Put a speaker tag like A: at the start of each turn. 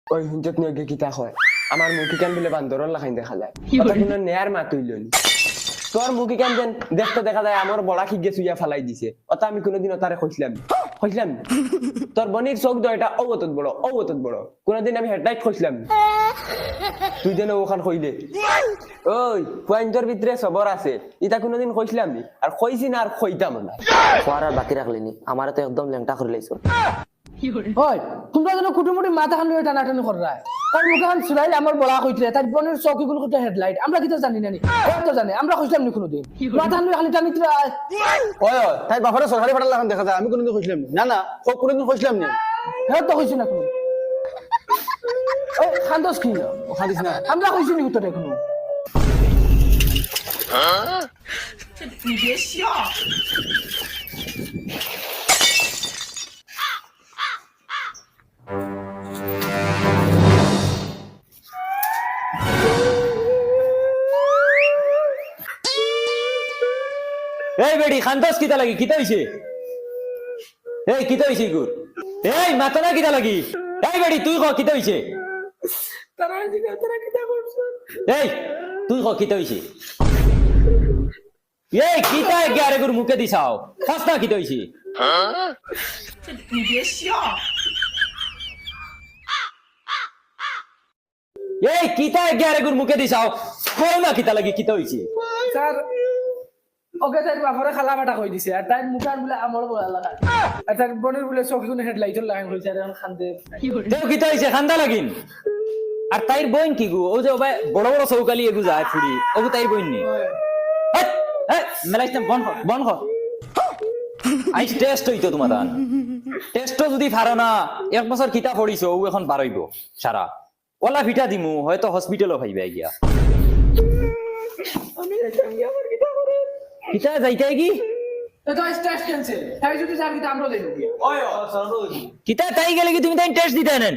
A: ওই হুঞ্জত নিয়ে কিতা হয় আমার মুখি কান বলে বান্দরর লাখাই দেখা যায় কথা কোনো নেয়ার মা তুইল তোর মুখি কান দেন দেখতে দেখা যায় আমার বড়া খিগে সুইয়া ফালাই দিছে অত আমি কোনোদিন তারে কইছিলাম তোর বনির চোখ দয়টা অবতত বড় কোনোদিন আমি হেডলাইট কইছিলাম তুই যেন ওখান কইলে ওই পয়েন্টের ভিতরে সবর আছে ইটা কোনোদিন কইছিলাম নি আর কইছি না আর কইতাম না
B: খোয়ার আর বাকি রাখলিনি আমার তো একদম ল্যাংটা করে লাইছো
C: হয় তোমরা যেন কুটুমুটি মাথা খান টানাটানি করা তার মুখে খান চুরাইলে আমার বড়া কইতে তার বোনের চৌকিগুলো কত হেডলাইট আমরা কি তো জানি না তো জানে আমরা কইছিলাম নি কোনোদিন মাথা খান খালি টানি
D: ওই তাই বাপরে সরকারি ফাটাল লাগান দেখা যায় আমি কোনোদিন কইছিলাম না না কোনোদিন কইছিলাম না
C: হ্যাঁ তো কইছি না কোনো ওই খান্দস কি
D: খাদিস না
C: আমরা কইছি নি উত্তর এখনো
E: এই বেডি খানদাস কিতা লাগি কিতা হইছে এই কিতা হইছে গুর এই মাথা না কিতা লাগি এই বেডি তুই ক কিতা হইছে
C: তারা কিটা করছ
E: এই তুই ক কিতা হইছে এই কিতা এগারে গুর মুখে দিছাও ফাস্টা কিতা হইছে এই কিতা এগারে গুর মুখে দিছাও কই না কিতা লাগি কিতা হইছে
C: স্যার ওকে তাই বাপরে খালা বাটা কই দিছে আর তাই মুখার বলে আমার বলা লাগা আর তার বোনের বলে চৌকিগুলো হেডলাইটের লাগাই কইছে আর এখন খান্দে
E: তেও কিতা হইছে খান্দা লাগিন আর তাইর বইন কি গো ও যে বড় বড় চৌকালি এগু যায় ফুড়ি ওগু তাইর বইন নি মেলাইছ বন কর আইস টেস্ট হইতো তোমার দান টেস্ট যদি ফারো না এক বছর কিতা পড়িছো ও এখন বারইব সারা ওলা ভিটা দিমু হয়তো হসপিটালও পাইবে গিয়া
C: আমি যাইতাম কি আমার কিটা করে
E: কিতা যাইতাই কি
C: তো স্টেজ ক্যান্সেল তাই যদি স্যার কিটা আমরা দেই
E: কিতা তাই গেলে কি তুমি তাই টেস্ট দিতে নেন